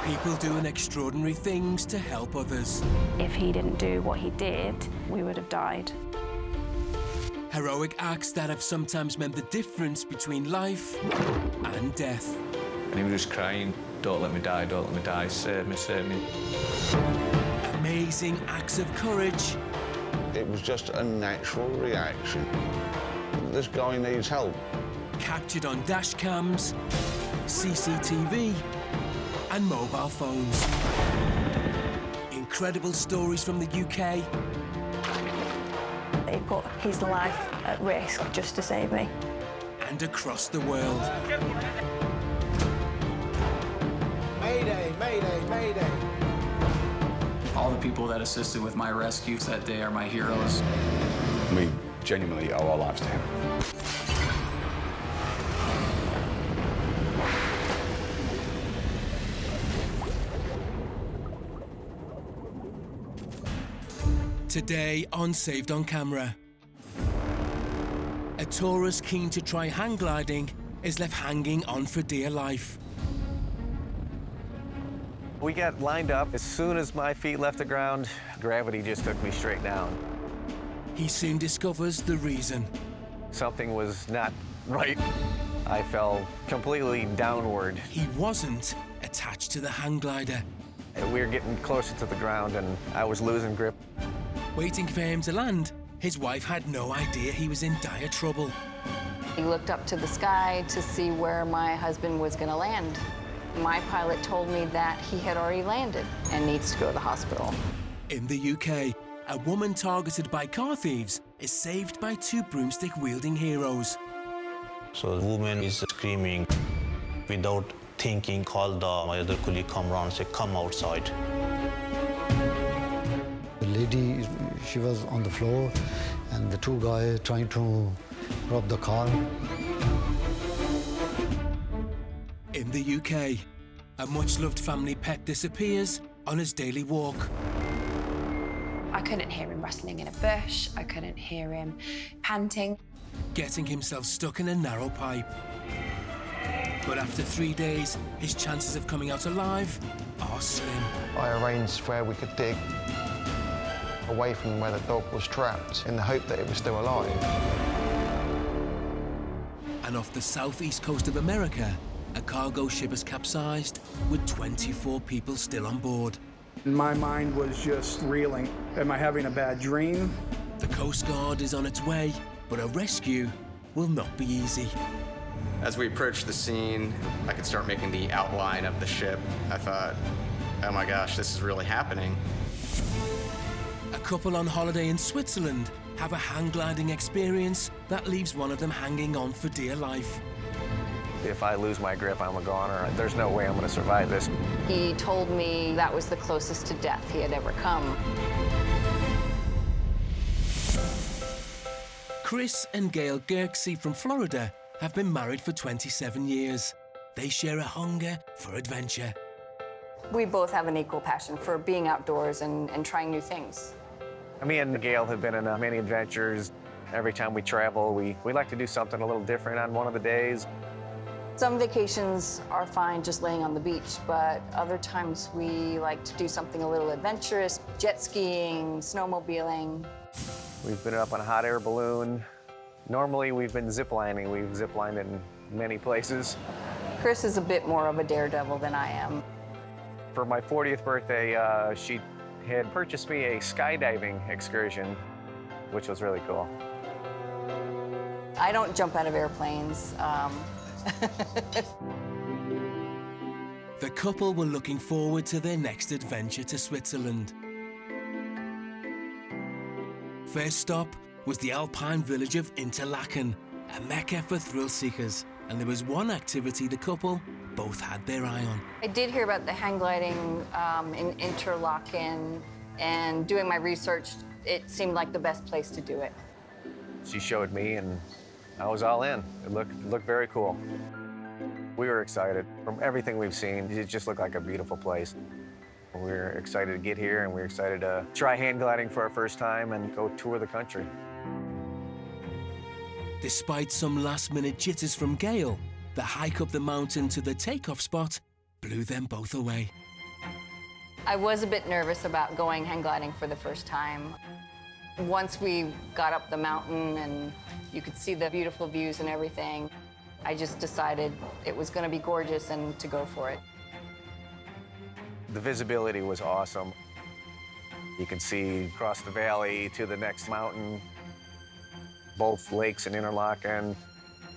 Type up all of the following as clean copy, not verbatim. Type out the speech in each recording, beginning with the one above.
People doing extraordinary things to help others. If he didn't do what he did, we would have died. Heroic acts that have sometimes meant the difference between life and death. And he was just crying, "Don't let me die, don't let me die, save me, save me." Amazing acts of courage. It was just a natural reaction. This guy needs help. Captured on dash cams, CCTV, and mobile phones. Incredible stories from the UK. He put his life at risk just to save me. And across the world. Mayday, mayday, mayday. All the people that assisted with my rescues that day are my heroes. We genuinely owe our lives to him. Today on Saved on Camera. A tourist keen to try hang gliding is left hanging on for dear life. We got lined up. As soon as my feet left the ground, gravity just took me straight down. He soon discovers the reason. Something was not right. I fell completely downward. He wasn't attached to the hang glider. We were getting closer to the ground and I was losing grip. Waiting for him to land, his wife had no idea he was in dire trouble. He looked up to the sky to see where my husband was going to land. My pilot told me that he had already landed and needs to go to the hospital. In the UK, a woman targeted by car thieves is saved by two broomstick-wielding heroes. So the woman is screaming. Without thinking, called my other colleague, come around and said, "Come outside." The lady, she was on the floor, and the two guys trying to rob the car. In the UK, a much-loved family pet disappears on his daily walk. I couldn't hear him rustling in a bush. I couldn't hear him panting. Getting himself stuck in a narrow pipe. But after 3 days, his chances of coming out alive are slim. I arranged where we could dig away from where the dog was trapped in the hope that it was still alive. And off the southeast coast of America, a cargo ship has capsized with 24 people still on board. My mind was just reeling. Am I having a bad dream? The Coast Guard is on its way, but a rescue will not be easy. As we approached the scene, I could start making the outline of the ship. I thought, oh my gosh, this is really happening. A couple on holiday in Switzerland have a hang gliding experience that leaves one of them hanging on for dear life. If I lose my grip, I'm a goner. There's no way I'm going to survive this. He told me that was the closest to death he had ever come. Chris and Gail Gerksey from Florida have been married for 27 years. They share a hunger for adventure. We both have an equal passion for being outdoors and trying new things. Me and Gail have been in many adventures. Every time we travel, we like to do something a little different on one of the days. Some vacations are fine just laying on the beach, but other times we like to do something a little adventurous, jet skiing, snowmobiling. We've been up on a hot air balloon. Normally we've been ziplining. We've ziplined in many places. Chris is a bit more of a daredevil than I am. For my 40th birthday, she had purchased me a skydiving excursion, which was really cool. I don't jump out of airplanes. The couple were looking forward to their next adventure to Switzerland. First stop was the Alpine village of Interlaken, a mecca for thrill seekers, and there was one activity the couple both had their eye on. I did hear about the hang gliding in Interlaken, and doing my research, it seemed like the best place to do it. She showed me, and I was all in. It looked very cool. We were excited. From everything we've seen, it just looked like a beautiful place. We were excited to get here, and we were excited to try hang gliding for our first time and go tour the country. Despite some last-minute jitters from Gail, the hike up the mountain to the takeoff spot blew them both away. I was a bit nervous about going hang gliding for the first time. Once we got up the mountain and you could see the beautiful views and everything, I just decided it was going to be gorgeous and to go for it. The visibility was awesome. You could see across the valley to the next mountain, both lakes in Interlaken.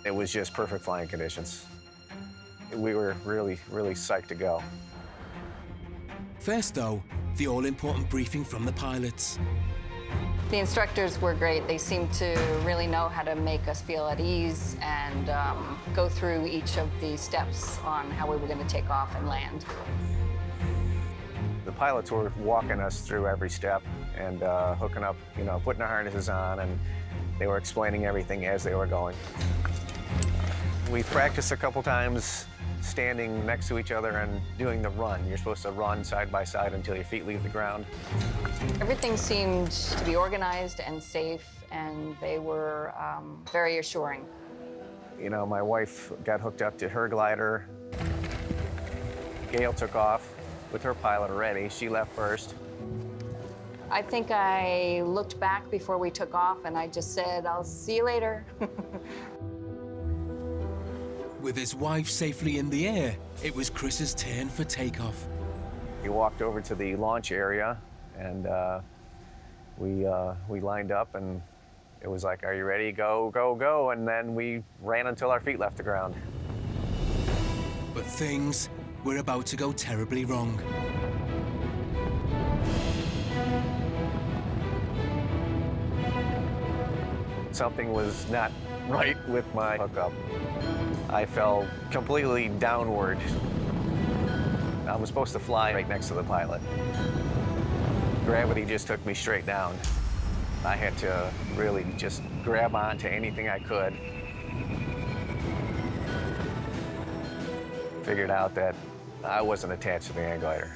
It was just perfect flying conditions. We were really, really psyched to go. First, though, the all-important briefing from the pilots. The instructors were great. They seemed to really know how to make us feel at ease and go through each of the steps on how we were going to take off and land. The pilots were walking us through every step and hooking up, putting our harnesses on, and they were explaining everything as they were going. We practiced a couple times standing next to each other and doing the run. You're supposed to run side by side until your feet leave the ground. Everything seemed to be organized and safe, and they were very assuring. My wife got hooked up to her glider. Gail took off with her pilot already. She left first. I think I looked back before we took off, and I just said, "I'll see you later." With his wife safely in the air, it was Chris's turn for takeoff. We walked over to the launch area, and we lined up, and it was like, "Are you ready? Go, go, go!" And then we ran until our feet left the ground. But things were about to go terribly wrong. Something was not right with my hookup. I fell completely downward. I was supposed to fly right next to the pilot. Gravity just took me straight down. I had to really just grab onto anything I could. Figured out that I wasn't attached to the hang glider.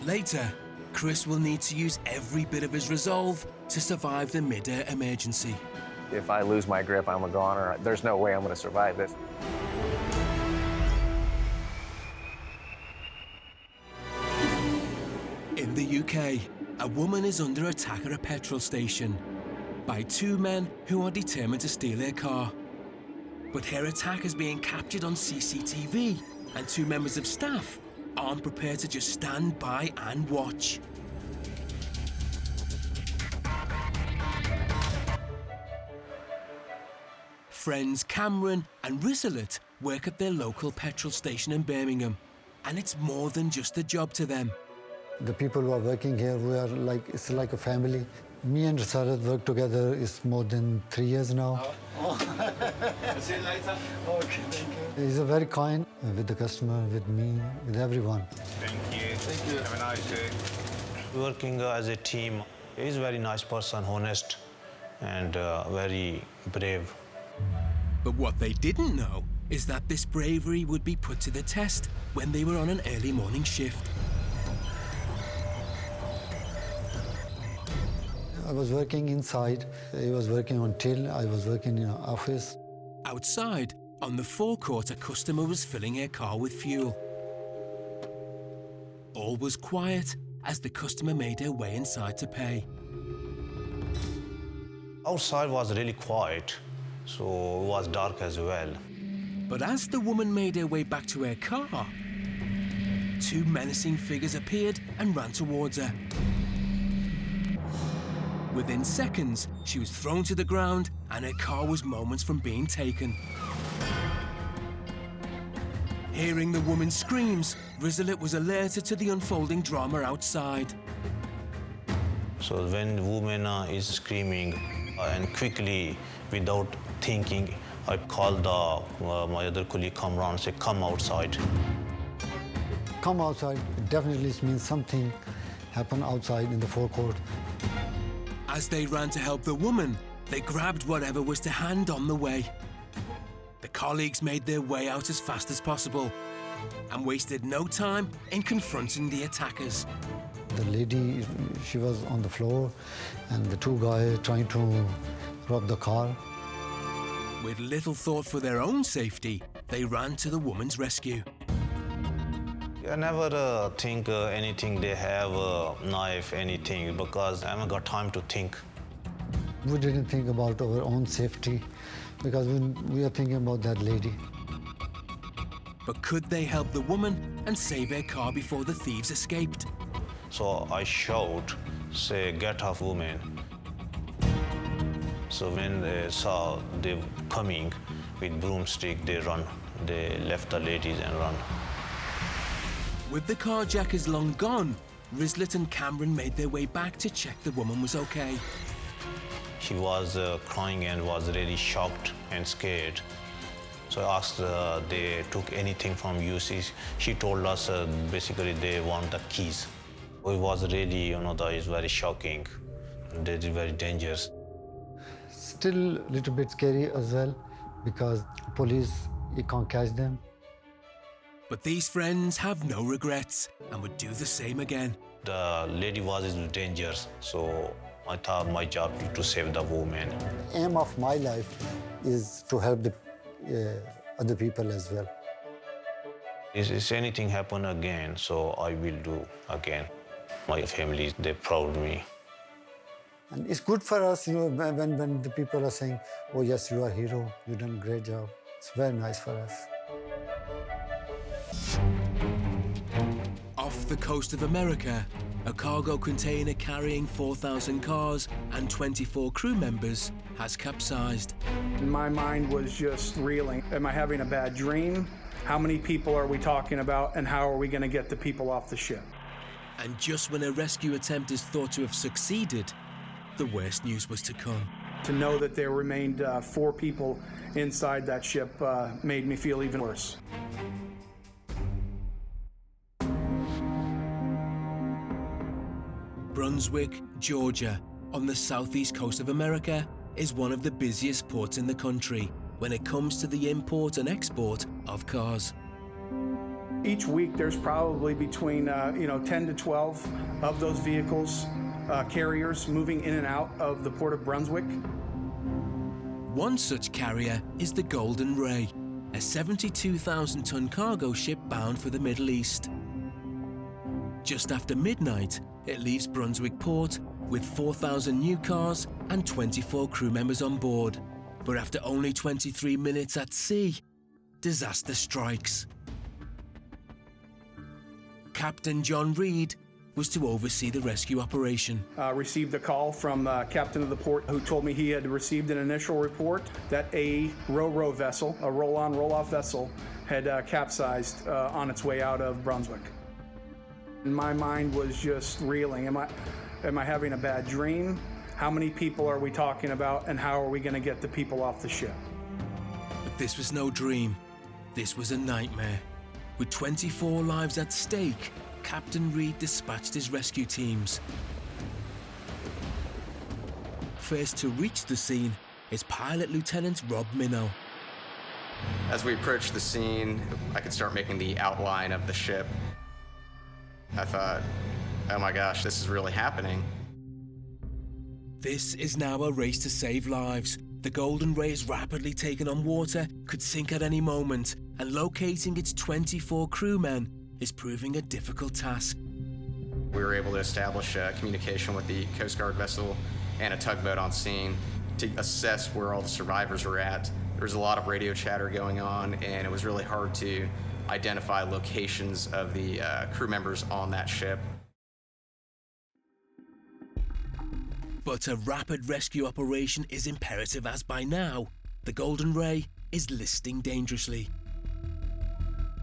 Later, Chris will need to use every bit of his resolve to survive the mid-air emergency. If I lose my grip, I'm a goner. There's no way I'm going to survive this. In the UK, a woman is under attack at a petrol station by two men who are determined to steal her car. But her attack is being captured on CCTV, and two members of staff aren't prepared to just stand by and watch. Friends Cameron and Rislet work at their local petrol station in Birmingham, and it's more than just a job to them. The people who are working here, it's like a family. Me and Rislet work together is more than 3 years now. See you later. Okay, thank you. He's a very kind with the customer, with me, with everyone. Thank you. Thank you. Have a nice day. Working as a team, he's a very nice person, honest, and very brave. But what they didn't know is that this bravery would be put to the test when they were on an early morning shift. I was working inside. He was working on till. I was working in an office. Outside, on the forecourt, a customer was filling her car with fuel. All was quiet as the customer made her way inside to pay. Outside was really quiet, so it was dark as well. But as the woman made her way back to her car, two menacing figures appeared and ran towards her. Within seconds, she was thrown to the ground and her car was moments from being taken. Hearing the woman's screams, Rislet was alerted to the unfolding drama outside. So when the woman is screaming, and quickly, without thinking, I called my other colleague, Cameron, and said, "Come outside." Come outside, it definitely means something happened outside in the forecourt. As they ran to help the woman, they grabbed whatever was to hand on the way. The colleagues made their way out as fast as possible and wasted no time in confronting the attackers. The lady, she was on the floor, and the two guys trying to rob the car. With little thought for their own safety, they ran to the woman's rescue. I never think anything they have a knife, anything, because I haven't got time to think. We didn't think about our own safety because we are thinking about that lady. But could they help the woman and save her car before the thieves escaped? So I shout, say, "Get off, woman." So when they saw they coming with broomstick, they run. They left the ladies and run. With the carjackers long gone, Rislet and Cameron made their way back to check the woman was okay. She was crying and was really shocked and scared. So I asked they took anything from you. She told us basically they want the keys. It was really, that is very shocking. That is very dangerous. Still a little bit scary as well because police, you can't catch them. But these friends have no regrets and would do the same again. The lady was in danger, so I thought my job to save the woman. Aim of my life is to help the other people as well. If anything happen again, so I will do again. My family, they're proud of me. And it's good for us, when the people are saying, "Oh yes, you are a hero, you've done a great job." It's very nice for us. Off the coast of America, a cargo container carrying 4,000 cars and 24 crew members has capsized. My mind was just reeling. Am I having a bad dream? How many people are we talking about, and how are we going to get the people off the ship? And just when a rescue attempt is thought to have succeeded, the worst news was to come. To know that there remained 4 people inside that ship made me feel even worse. Brunswick, Georgia, on the southeast coast of America, is one of the busiest ports in the country when it comes to the import and export of cars. Each week there's probably between 10 to 12 of those vehicles, carriers moving in and out of the port of Brunswick. One such carrier is the Golden Ray, a 72,000-ton cargo ship bound for the Middle East. Just after midnight, it leaves Brunswick port with 4,000 new cars and 24 crew members on board. But after only 23 minutes at sea, disaster strikes. Captain John Reed was to oversee the rescue operation. Received a call from the captain of the port who told me he had received an initial report that a ro-ro vessel, a roll-on, roll-off vessel, had capsized on its way out of Brunswick. And my mind was just reeling. Am I having a bad dream? How many people are we talking about, and how are we going to get the people off the ship? But this was no dream. This was a nightmare. With 24 lives at stake, Captain Reed dispatched his rescue teams. First to reach the scene is Pilot Lieutenant Rob Minow. As we approached the scene, I could start making the outline of the ship. I thought, oh my gosh, this is really happening. This is now a race to save lives. The Golden Ray is rapidly taken on water, could sink at any moment, and locating its 24 crewmen is proving a difficult task. We were able to establish communication with the Coast Guard vessel and a tugboat on scene to assess where all the survivors were at. There was a lot of radio chatter going on, and it was really hard to identify locations of the crew members on that ship. But a rapid rescue operation is imperative, as by now, the Golden Ray is listing dangerously.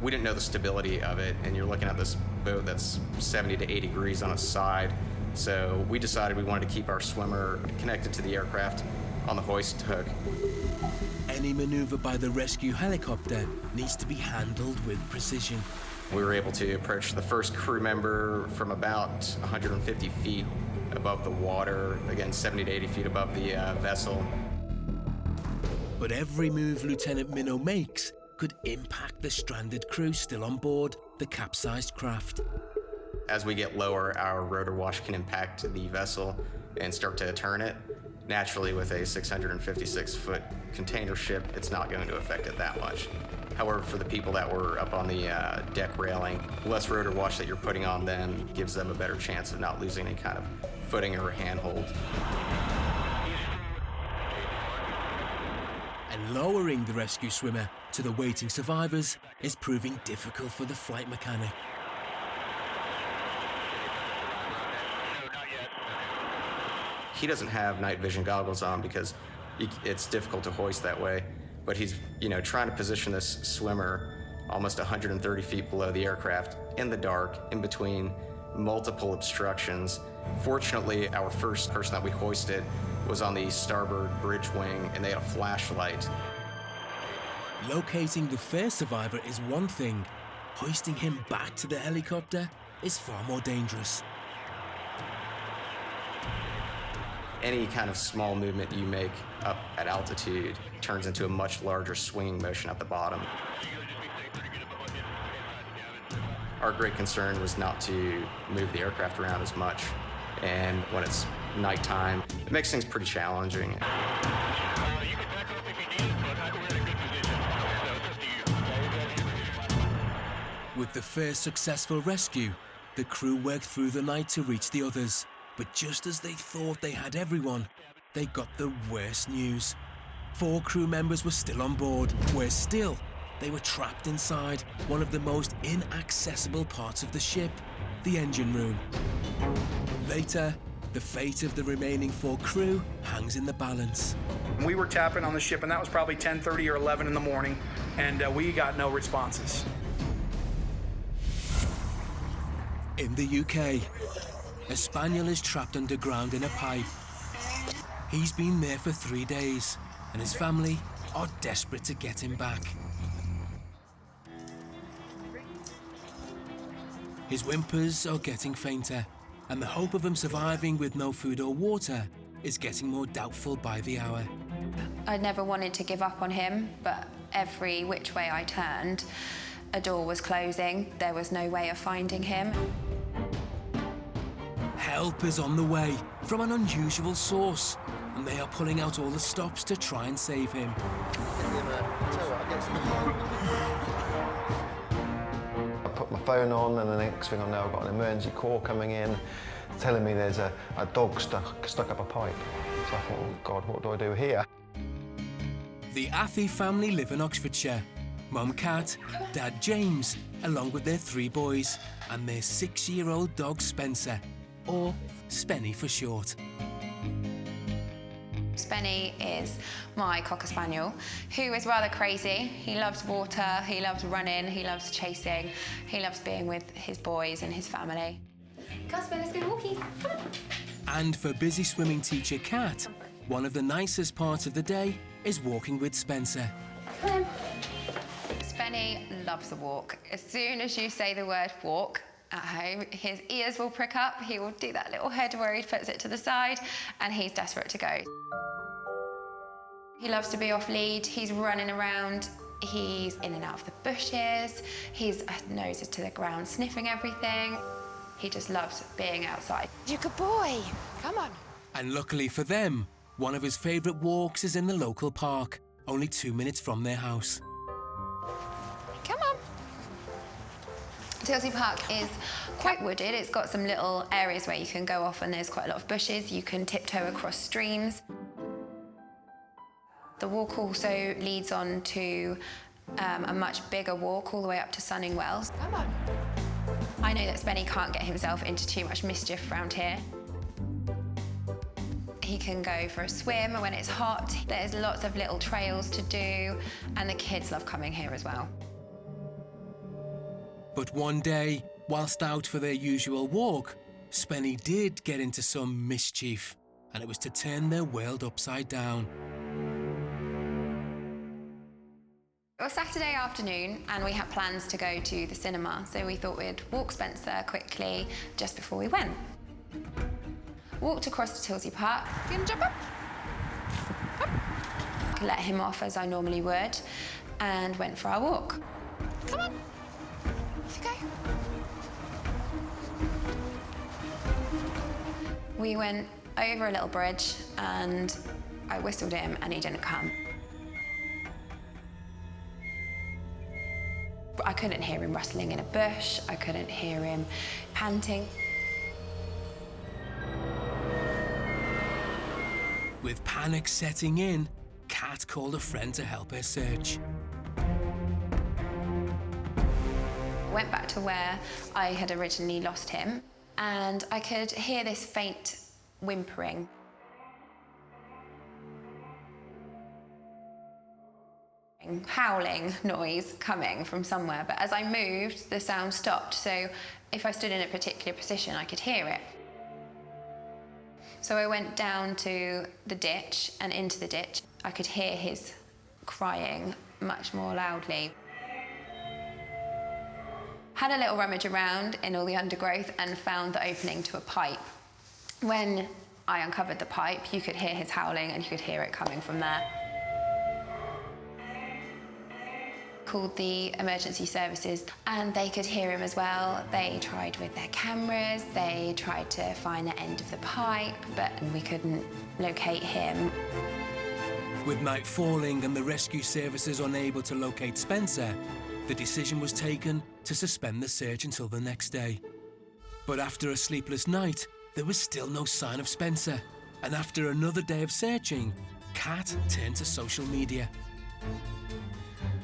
We didn't know the stability of it, and you're looking at this boat that's 70 to 80 degrees on its side. So we decided we wanted to keep our swimmer connected to the aircraft on the hoist hook. Any maneuver by the rescue helicopter needs to be handled with precision. We were able to approach the first crew member from about 150 feet above the water, again 70 to 80 feet above the vessel. But every move Lieutenant Minow makes could impact the stranded crew still on board the capsized craft. As we get lower, our rotor wash can impact the vessel and start to turn it. Naturally, with a 656-foot container ship, it's not going to affect it that much. However, for the people that were up on the deck railing, less rotor wash that you're putting on them gives them a better chance of not losing any kind of footing or handhold. And lowering the rescue swimmer to the waiting survivors is proving difficult for the flight mechanic. He doesn't have night vision goggles on because it's difficult to hoist that way, but he's, trying to position this swimmer almost 130 feet below the aircraft in the dark, in between multiple obstructions. Fortunately, our first person that we hoisted was on the starboard bridge wing, and they had a flashlight. Locating the first survivor is one thing. Hoisting him back to the helicopter is far more dangerous. Any kind of small movement you make up at altitude turns into a much larger swinging motion at the bottom. Our great concern was not to move the aircraft around as much, and when it's nighttime, it makes things pretty challenging. With the first successful rescue, the crew worked through the night to reach the others. But just as they thought they had everyone, they got the worst news. 4 crew members were still on board. Worse still, they were trapped inside one of the most inaccessible parts of the ship, the engine room. Later, the fate of the remaining 4 crew hangs in the balance. We were tapping on the ship, and that was probably 10:30 or 11 in the morning, and we got no responses. In the UK, a spaniel is trapped underground in a pipe. He's been there for 3 days, and his family are desperate to get him back. His whimpers are getting fainter, and the hope of him surviving with no food or water is getting more doubtful by the hour. I never wanted to give up on him, but every which way I turned, a door was closing. There was no way of finding him. Help is on the way from an unusual source, and they are pulling out all the stops to try and save him. I put my phone on, and the next thing I know, I've got an emergency call coming in telling me there's a dog stuck up a pipe. So I thought, oh God, what do I do here? The Athy family live in Oxfordshire. Mum Kat, Dad James, along with their 3 boys, and their 6-year-old dog Spencer, or Spenny for short. Spenny is my Cocker Spaniel, who is rather crazy. He loves water, he loves running, he loves chasing, he loves being with his boys and his family. Come on, Spenny, let's go walkies. Come on. And for busy swimming teacher Kat, one of the nicest parts of the day is walking with Spencer. Come on. Spenny loves a walk. As soon as you say the word walk at home, his ears will prick up, he will do that little head where he puts it to the side, and he's desperate to go. He loves to be off lead, he's running around, he's in and out of the bushes, his nose is to the ground sniffing everything. He just loves being outside. You're a good boy. Come on. And luckily for them, one of his favourite walks is in the local park, only 2 minutes from their house. Come on. Tisley Park is quite wooded. It's got some little areas where you can go off, and there's quite a lot of bushes. You can tiptoe across streams. The walk also leads on to a much bigger walk all the way up to Sunning Wells. Come on. I know that Spenny can't get himself into too much mischief around here. He can go for a swim when it's hot. There's lots of little trails to do, and the kids love coming here as well. But one day, whilst out for their usual walk, Spenny did get into some mischief, and it was to turn their world upside down. It was Saturday afternoon, and we had plans to go to the cinema, so we thought we'd walk Spencer quickly just before we went. Walked across to Tisley Park. You gonna jump up? Up. Let him off as I normally would, and went for our walk. Come on. Off you go. We went over a little bridge, and I whistled him, and he didn't come. I couldn't hear him rustling in a bush. I couldn't hear him panting. With panic setting in, Kat called a friend to help her search. Went back to where I had originally lost him, and I could hear this faint whimpering. Howling noise coming from somewhere, but as I moved, the sound stopped, so if I stood in a particular position, I could hear it. So I went down to the ditch and into the ditch. I could hear his crying much more loudly. Had a little rummage around in all the undergrowth and found the opening to a pipe. When I uncovered the pipe, you could hear his howling and you could hear it coming from there. Called the emergency services and they could hear him as well. They tried with their cameras, they tried to find the end of the pipe, but we couldn't locate him. With night falling and the rescue services unable to locate Spencer, the decision was taken to suspend the search until the next day. But after a sleepless night, there was still no sign of Spencer. And after another day of searching, Kat turned to social media.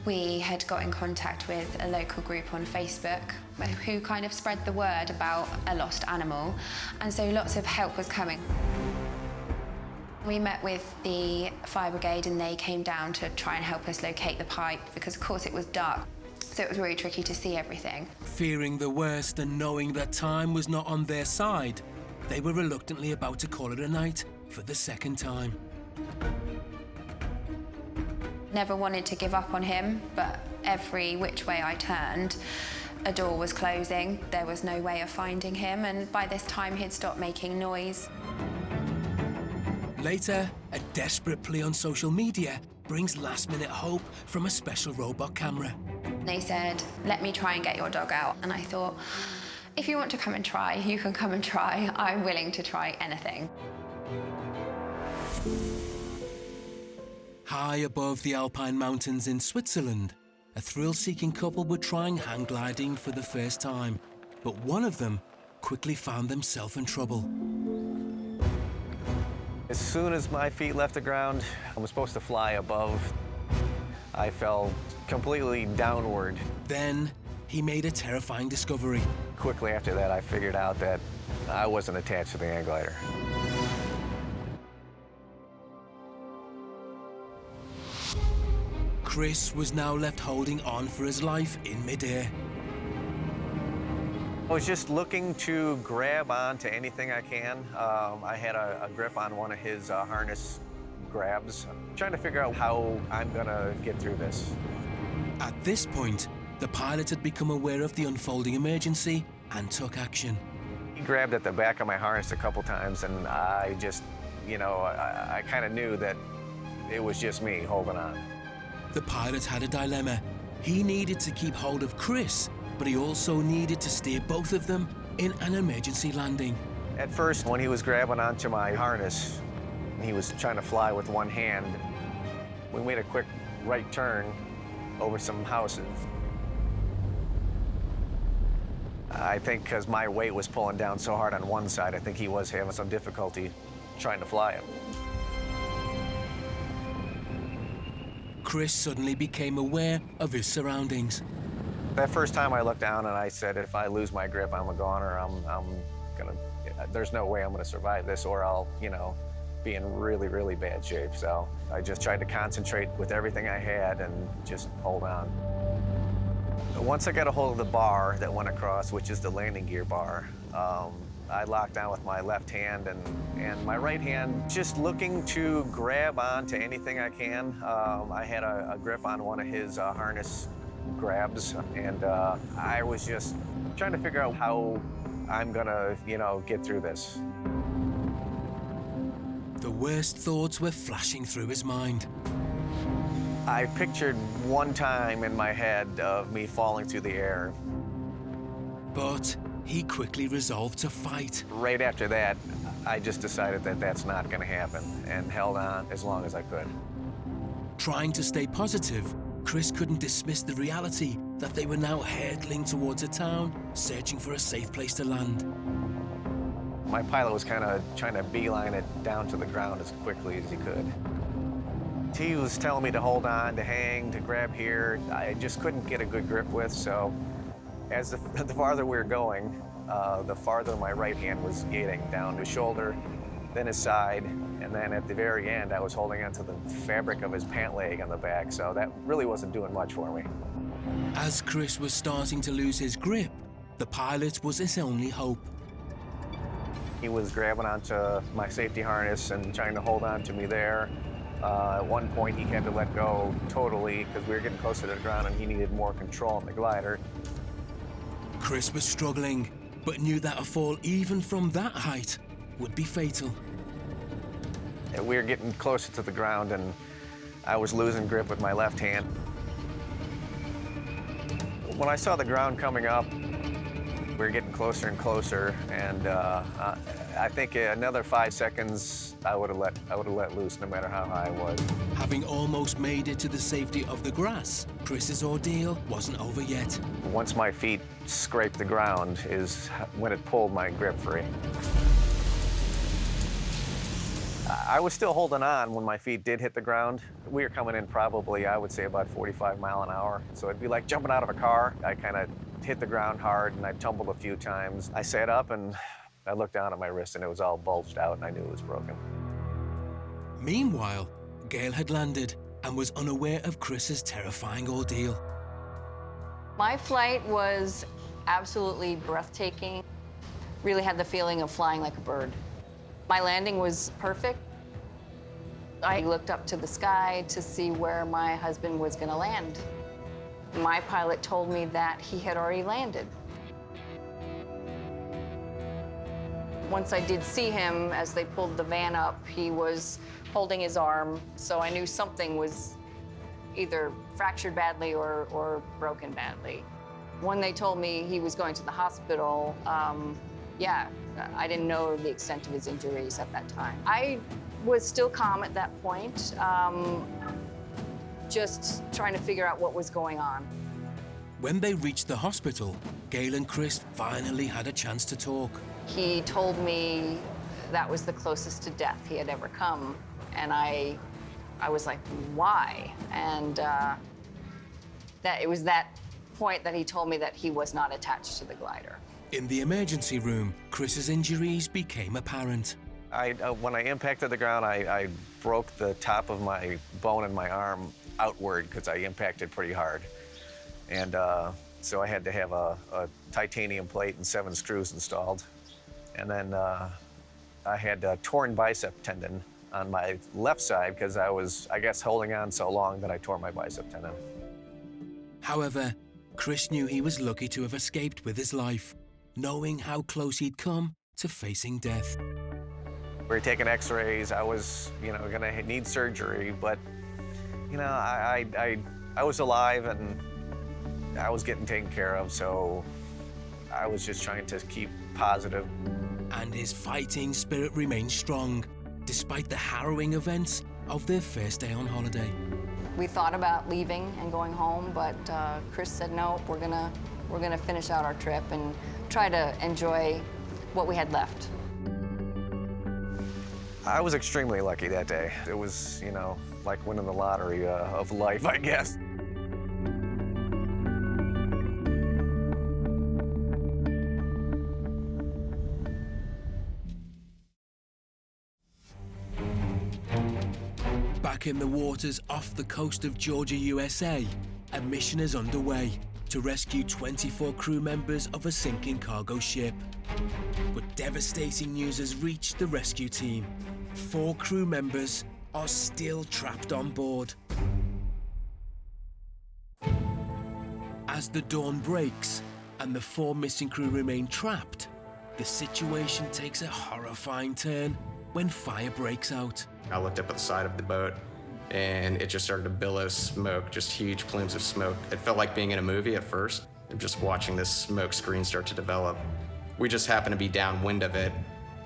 We had got in contact with a local group on Facebook who kind of spread the word about a lost animal, and so lots of help was coming. We met with the fire brigade and they came down to try and help us locate the pipe because of course it was dark, so it was really tricky to see everything. Fearing the worst and knowing that time was not on their side, they were reluctantly about to call it a night for the second time. Never wanted to give up on him, but every which way I turned, a door was closing. There was no way of finding him, and by this time he'd stopped making noise. Later, a desperate plea on social media brings last-minute hope from a special robot camera. They said, let me try and get your dog out. And I thought, if you want to come and try, you can come and try. I'm willing to try anything. High above the Alpine mountains in Switzerland, a thrill-seeking couple were trying hang gliding for the first time, but one of them quickly found themselves in trouble. As soon as my feet left the ground, I was supposed to fly above. I fell completely downward. Then he made a terrifying discovery. Quickly after that, I figured out that I wasn't attached to the hang glider. Chris was now left holding on for his life in midair. I was just looking to grab onto anything I can. I had a grip on one of his harness grabs, trying to figure out how I'm gonna get through this. At this point, the pilot had become aware of the unfolding emergency and took action. He grabbed at the back of my harness a couple times, and I just, I kind of knew that it was just me holding on. The pilot had a dilemma. He needed to keep hold of Chris, but he also needed to steer both of them in an emergency landing. At first, when he was grabbing onto my harness, he was trying to fly with one hand. We made a quick right turn over some houses. I think because my weight was pulling down so hard on one side, I think he was having some difficulty trying to fly it. Chris suddenly became aware of his surroundings. That first time I looked down and I said, if I lose my grip, I'm a goner. There's no way I'm gonna survive this, or I'll, be in really, really bad shape. So I just tried to concentrate with everything I had and just hold on. Once I got a hold of the bar that went across, which is the landing gear bar, I locked down with my left hand and my right hand, just looking to grab onto anything I can. I had a grip on one of his harness grabs, and I was just trying to figure out how I'm gonna, get through this. The worst thoughts were flashing through his mind. I pictured one time in my head of me falling through the air. But he quickly resolved to fight. Right after that, I just decided that that's not gonna happen and held on as long as I could. Trying to stay positive, Chris couldn't dismiss the reality that they were now hurtling towards a town, searching for a safe place to land. My pilot was kind of trying to beeline it down to the ground as quickly as he could. He was telling me to hold on, to hang, to grab here. I just couldn't get a good grip with, so as the farther we were going, the farther my right hand was gating down his shoulder, then his side, and then at the very end, I was holding onto the fabric of his pant leg on the back, so that really wasn't doing much for me. As Chris was starting to lose his grip, the pilot was his only hope. He was grabbing onto my safety harness and trying to hold on to me there. At one point, he had to let go totally because we were getting closer to the ground and he needed more control on the glider. Chris was struggling, but knew that a fall even from that height would be fatal. We were getting closer to the ground and I was losing grip with my left hand. When I saw the ground coming up, we were getting closer and closer, and I think another 5 seconds, I would have let loose no matter how high I was. Having almost made it to the safety of the grass, Chris's ordeal wasn't over yet. Once my feet scraped the ground is when it pulled my grip free. I was still holding on when my feet did hit the ground. We were coming in probably, I would say, about 45 miles an hour. So it'd be like jumping out of a car. I kind of hit the ground hard and I tumbled a few times. I sat up and I looked down at my wrist and it was all bulged out and I knew it was broken. Meanwhile, Gail had landed and was unaware of Chris's terrifying ordeal. My flight was absolutely breathtaking. Really had the feeling of flying like a bird. My landing was perfect. I looked up to the sky to see where my husband was going to land. My pilot told me that he had already landed. Once I did see him, as they pulled the van up, he was holding his arm, so I knew something was either fractured badly or broken badly. When they told me he was going to the hospital, yeah, I didn't know the extent of his injuries at that time. I was still calm at that point, just trying to figure out what was going on. When they reached the hospital, Gail and Chris finally had a chance to talk. He told me that was the closest to death he had ever come, and I was like, why? And that it was that point that he told me that he was not attached to the glider. In the emergency room, Chris's injuries became apparent. When I impacted the ground, I broke the top of my bone in my arm outward because I impacted pretty hard. And so I had to have a titanium plate and 7 screws installed. And then I had a torn bicep tendon on my left side because I was, I guess, holding on so long that I tore my bicep tendon. However, Chris knew he was lucky to have escaped with his life, knowing how close he'd come to facing death. We were taking x-rays. I was, gonna need surgery, but, I was alive and I was getting taken care of, so I was just trying to keep positive. And his fighting spirit remained strong, despite the harrowing events of their first day on holiday. We thought about leaving and going home, but Chris said, no, we're gonna finish out our trip and try to enjoy what we had left. I was extremely lucky that day. It was, like winning the lottery of life, I guess. Back in the waters off the coast of Georgia, USA, a mission is underway to rescue 24 crew members of a sinking cargo ship. But devastating news has reached the rescue team. 4 crew members are still trapped on board. As the dawn breaks and the 4 missing crew remain trapped, the situation takes a horrifying turn when fire breaks out. I looked up at the side of the boat and it just started to billow smoke, just huge plumes of smoke. It felt like being in a movie at first, and just watching this smoke screen start to develop. We just happened to be downwind of it,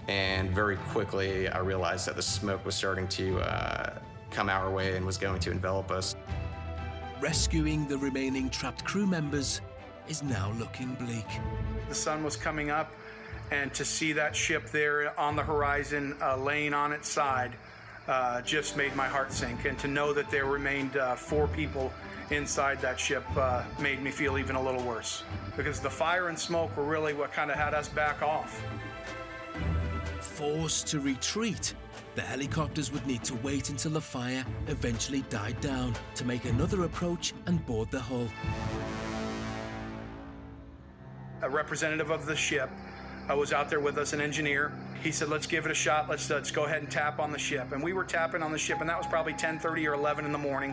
and very quickly I realized that the smoke was starting to come our way and was going to envelop us. rescuing the remaining trapped crew members is now looking bleak. The sun was coming up, and to see that ship there on the horizon, laying on its side, just made my heart sink. And to know that there remained 4 people inside that ship made me feel even a little worse, because the fire and smoke were really what kind of had us back off. Forced to retreat, the helicopters would need to wait until the fire eventually died down to make another approach and board the hull. A representative of the ship was out there with us, an engineer. He said, let's give it a shot. Let's go ahead and tap on the ship. And we were tapping on the ship, and that was probably 10:30 or 11 in the morning.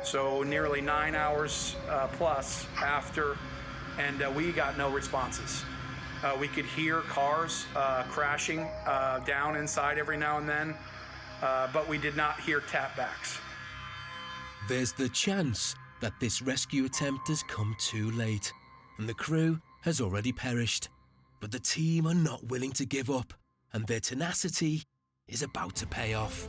So nearly 9 hours plus after, and we got no responses. We could hear cars crashing down inside every now and then, but we did not hear tapbacks. There's the chance that this rescue attempt has come too late, and the crew has already perished. But the team are not willing to give up, and their tenacity is about to pay off.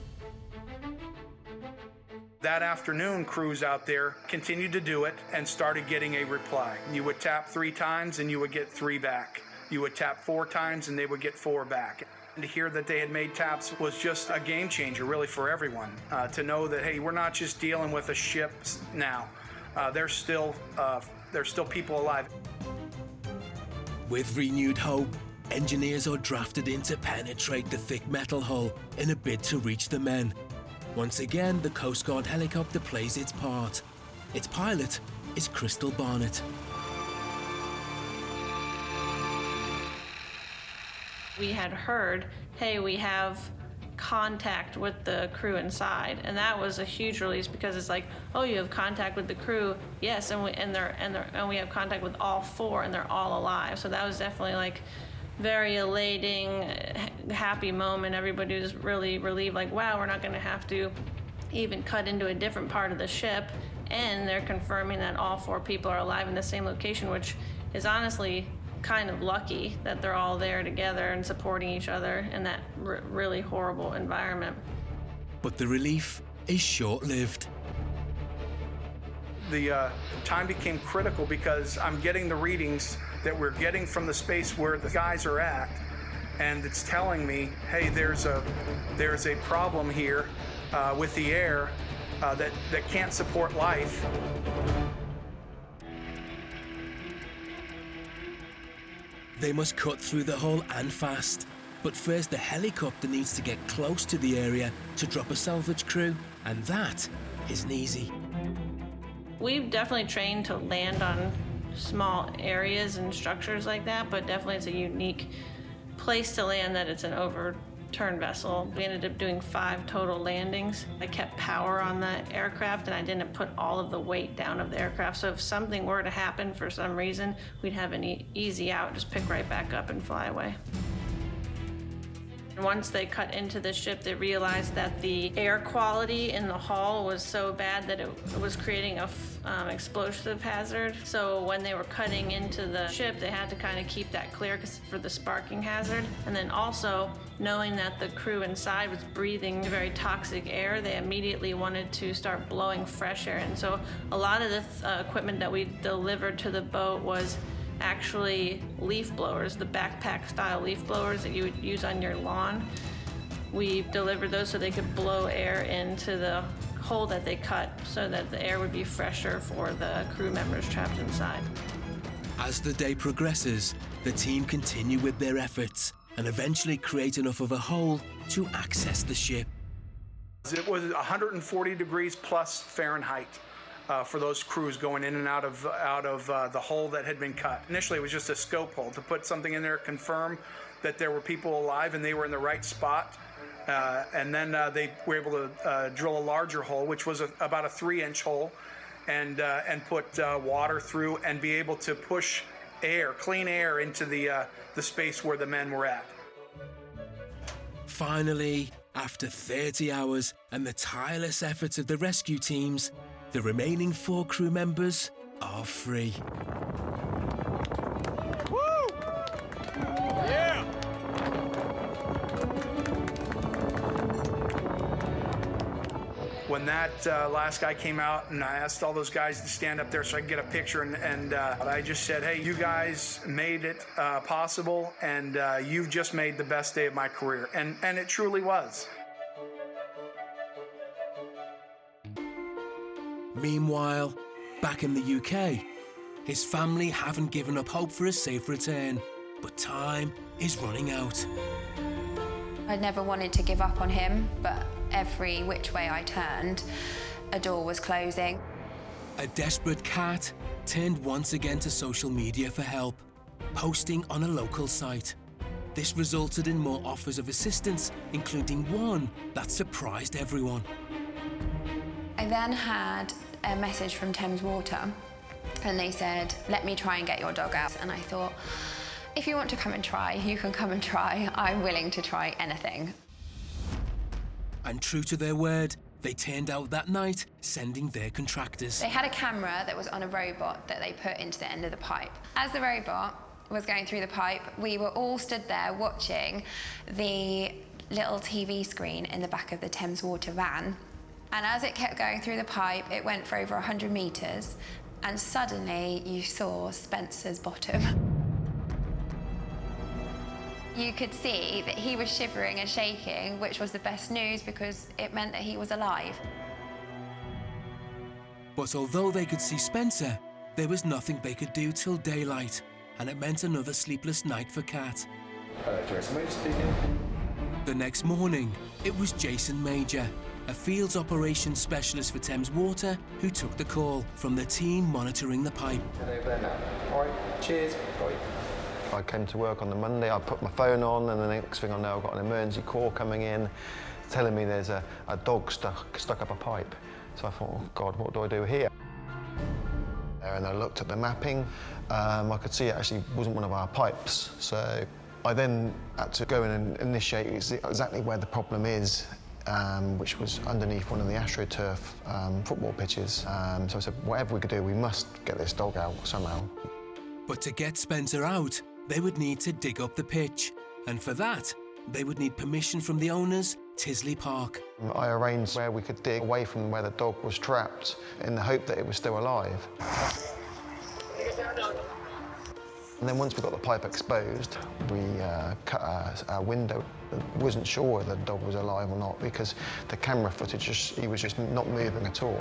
That afternoon, crews out there continued to do it and started getting a reply. You would tap 3 times and you would get 3 back. You would tap 4 times and they would get 4 back. And to hear that they had made taps was just a game changer, really, for everyone. To know that, hey, we're not just dealing with a ship now. There's still people alive. With renewed hope, engineers are drafted in to penetrate the thick metal hull in a bid to reach the men. Once again, the Coast Guard helicopter plays its part. Its pilot is Crystal Barnet. We had heard, hey, we have contact with the crew inside, and that was a huge release, because it's like, oh, you have contact with the crew, yes, and we have contact with all 4, and they're all alive. So that was definitely like very elating, happy moment. Everybody was really relieved, like, wow, we're not going to have to even cut into a different part of the ship. And they're confirming that all 4 people are alive in the same location, which is honestly kind of lucky that they're all there together and supporting each other in that really horrible environment. But the relief is short-lived. The time became critical, because I'm getting the readings that we're getting from the space where the guys are at, and it's telling me, hey, there's a problem here with the air that can't support life. They must cut through the hull and fast. But first, the helicopter needs to get close to the area to drop a salvage crew, and that isn't easy. We've definitely trained to land on small areas and structures like that, but definitely it's a unique place to land that it's an overturned vessel. We ended up doing 5 total landings. I kept power on the aircraft, and I didn't put all of the weight down of the aircraft. So if something were to happen for some reason, we'd have an easy out, just pick right back up and fly away. Once they cut into the ship, they realized that the air quality in the hull was so bad that it was creating a explosive hazard. So when they were cutting into the ship, they had to kind of keep that clear for the sparking hazard. And then also, knowing that the crew inside was breathing very toxic air, they immediately wanted to start blowing fresh air. And so a lot of the equipment that we delivered to the boat was actually leaf blowers, the backpack style leaf blowers that you would use on your lawn. We delivered those so they could blow air into the hole that they cut, so that the air would be fresher for the crew members trapped inside. As the day progresses, the team continue with their efforts and eventually create enough of a hole to access the ship. It was 140 degrees plus Fahrenheit. For those crews going in and out of the hole that had been cut. Initially, it was just a scope hole to put something in there, confirm that there were people alive and they were in the right spot. And then they were able to drill a larger hole, which was about a 3-inch hole, and put water through and be able to push air, clean air, into the space where the men were at. Finally, after 30 hours and the tireless efforts of the rescue teams, the remaining 4 crew members are free. Woo! Yeah! When that last guy came out, and I asked all those guys to stand up there so I could get a picture, and I just said, hey, you guys made it possible, and you've just made the best day of my career. And it truly was. Meanwhile, back in the UK, his family haven't given up hope for a safe return, but time is running out. I never wanted to give up on him, but every which way I turned, a door was closing. A desperate cat turned once again to social media for help, posting on a local site. This resulted in more offers of assistance, including one that surprised everyone. I then had a message from Thames Water, and they said, let me try and get your dog out. And I thought, if you want to come and try, you can come and try. I'm willing to try anything. And true to their word, they turned out that night, sending their contractors. They had a camera that was on a robot that they put into the end of the pipe. As the robot was going through the pipe, we were all stood there watching the little TV screen in the back of the Thames Water van. And as it kept going through the pipe, it went for over 100 metres, and suddenly you saw Spencer's bottom. You could see that he was shivering and shaking, which was the best news because it meant that he was alive. But although they could see Spencer, there was nothing they could do till daylight, and it meant another sleepless night for Kat. The next morning, it was Jason Major, a fields operations specialist for Thames Water, who took the call from the team monitoring the pipe. All right, cheers. Bye. I came to work on the Monday, I put my phone on, and the next thing I know, I've got an emergency call coming in telling me there's a dog stuck up a pipe. So I thought, oh God, what do I do here? And I looked at the mapping. I could see it actually wasn't one of our pipes. So I then had to go in and initiate exactly where the problem is, which was underneath one of the AstroTurf football pitches. So I said, whatever we could do, we must get this dog out somehow. But to get Spencer out, they would need to dig up the pitch. And for that, they would need permission from the owners, Tisley Park. I arranged where we could dig away from where the dog was trapped in the hope that it was still alive. And then once we got the pipe exposed, we cut a window. I wasn't sure whether the dog was alive or not because the camera footage, he was just not moving at all.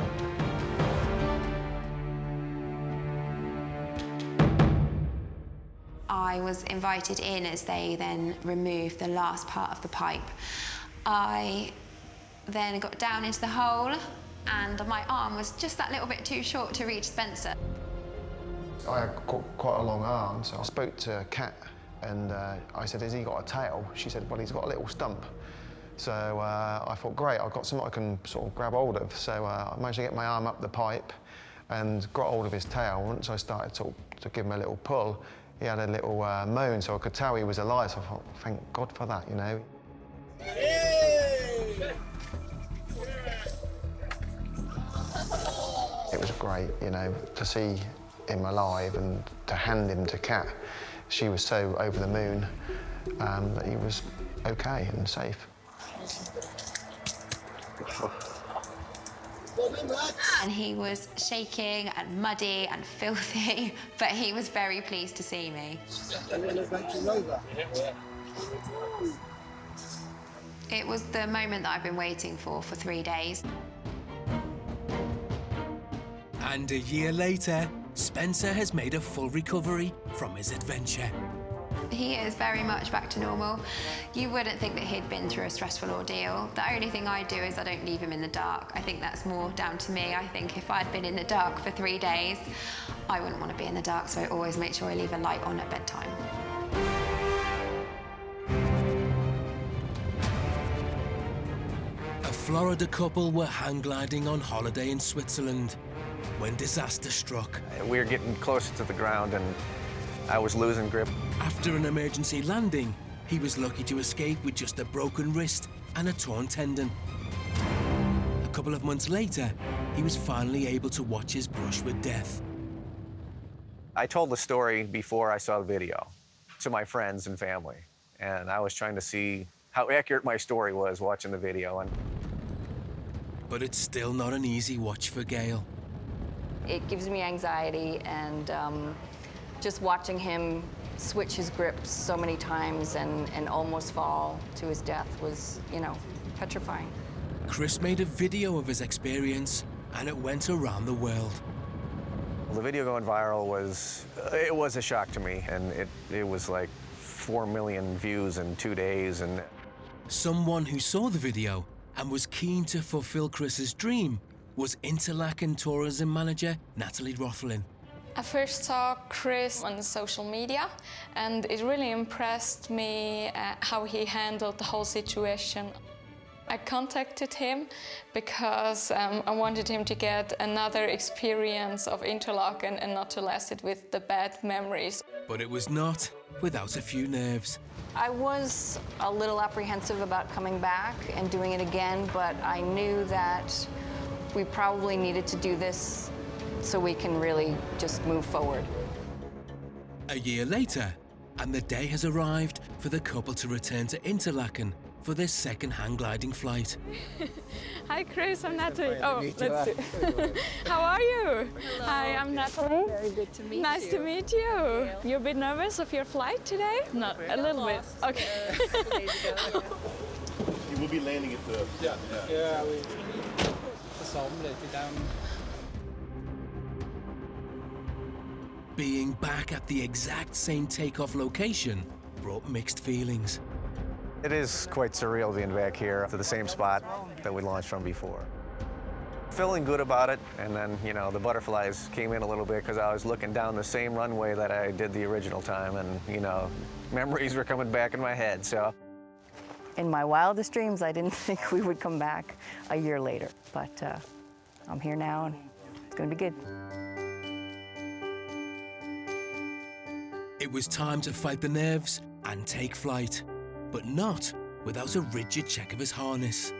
I was invited in as they then removed the last part of the pipe. I then got down into the hole and my arm was just that little bit too short to reach Spencer. I had quite a long arm, so I spoke to Kat and I said, has he got a tail? She said, well, he's got a little stump. So I thought, great, I've got something I can sort of grab hold of. So I managed to get my arm up the pipe and got hold of his tail. Once I started to give him a little pull, he had a little moan, so I could tell he was alive. So I thought, thank God for that, you know. It was great, you know, to see him alive and to hand him to Kat. She was so over the moon that he was okay and safe. And he was shaking and muddy and filthy, but he was very pleased to see me. It was the moment that I've been waiting for 3 days. And a year later, Spencer has made a full recovery from his adventure. He is very much back to normal. You wouldn't think that he'd been through a stressful ordeal. The only thing I do is I don't leave him in the dark. I think that's more down to me. I think if I'd been in the dark for 3 days, I wouldn't want to be in the dark, so I always make sure I leave a light on at bedtime. A Florida couple were hang gliding on holiday in Switzerland when disaster struck. We were getting closer to the ground and I was losing grip. After an emergency landing, he was lucky to escape with just a broken wrist and a torn tendon. A couple of months later, he was finally able to watch his brush with death. I told the story before I saw the video to my friends and family, and I was trying to see how accurate my story was watching the video. And But it's still not an easy watch for Gail. It gives me anxiety, and just watching him switch his grips so many times and almost fall to his death was, you know, petrifying. Chris made a video of his experience, and it went around the world. The video going viral was a shock to me, and it was like 4 million views in 2 days. And someone who saw the video and was keen to fulfill Chris's dream was Interlaken tourism manager Natalie Rothlin. I first saw Chris on social media, and it really impressed me how he handled the whole situation. I contacted him because I wanted him to get another experience of Interlaken and not to last it with the bad memories. But it was not without a few nerves. I was a little apprehensive about coming back and doing it again, but I knew that we probably needed to do this so we can really just move forward. A year later, and the day has arrived for the couple to return to Interlaken for their second hang gliding flight. Hi Chris, I'm Natalie. Oh, let's see. How are you? Hello. Hi, I'm Natalie. Very good to meet you. Nice to meet you. Gail. You're a bit nervous of your flight today? Not a little bit. Okay. 2 days ago. You will be landing at the... Yeah, we saw down. Being back at the exact same takeoff location brought mixed feelings. it is quite surreal being back here to the same spot that we launched from before. Feeling good about it, and then, you know, the butterflies came in a little bit because I was looking down the same runway that I did the original time, and, you know, memories were coming back in my head, so. In my wildest dreams, I didn't think we would come back a year later, but I'm here now, and it's gonna be good. It was time to fight the nerves and take flight, but not without a rigid check of his harness.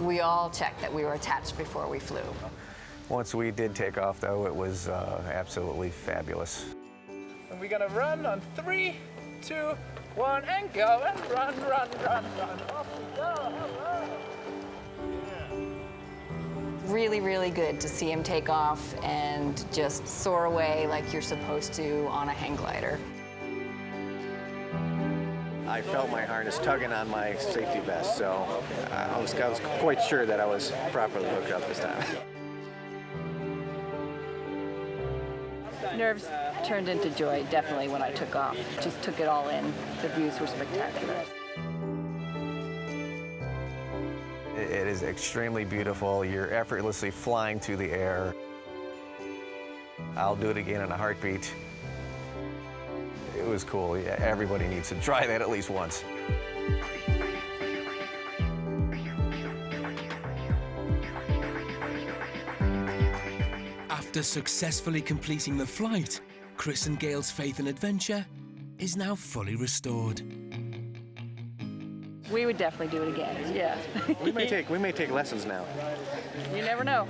We all checked that we were attached before we flew. Once we did take off, though, it was absolutely fabulous. And we're gonna run on 3, 2, 1, and go, and run, run, run, run. Off we go. Really, really good to see him take off and just soar away like you're supposed to on a hang glider. I felt my harness tugging on my safety vest, so I was quite sure that I was properly hooked up this time. Nerves turned into joy, definitely, when I took off. Just took it all in. The views were spectacular. It is extremely beautiful. You're effortlessly flying through the air. I'll do it again in a heartbeat. It was cool. Yeah, everybody needs to try that at least once. After successfully completing the flight, Chris and Gail's faith in adventure is now fully restored. We would definitely do it again, yeah. We may take lessons now. You never know.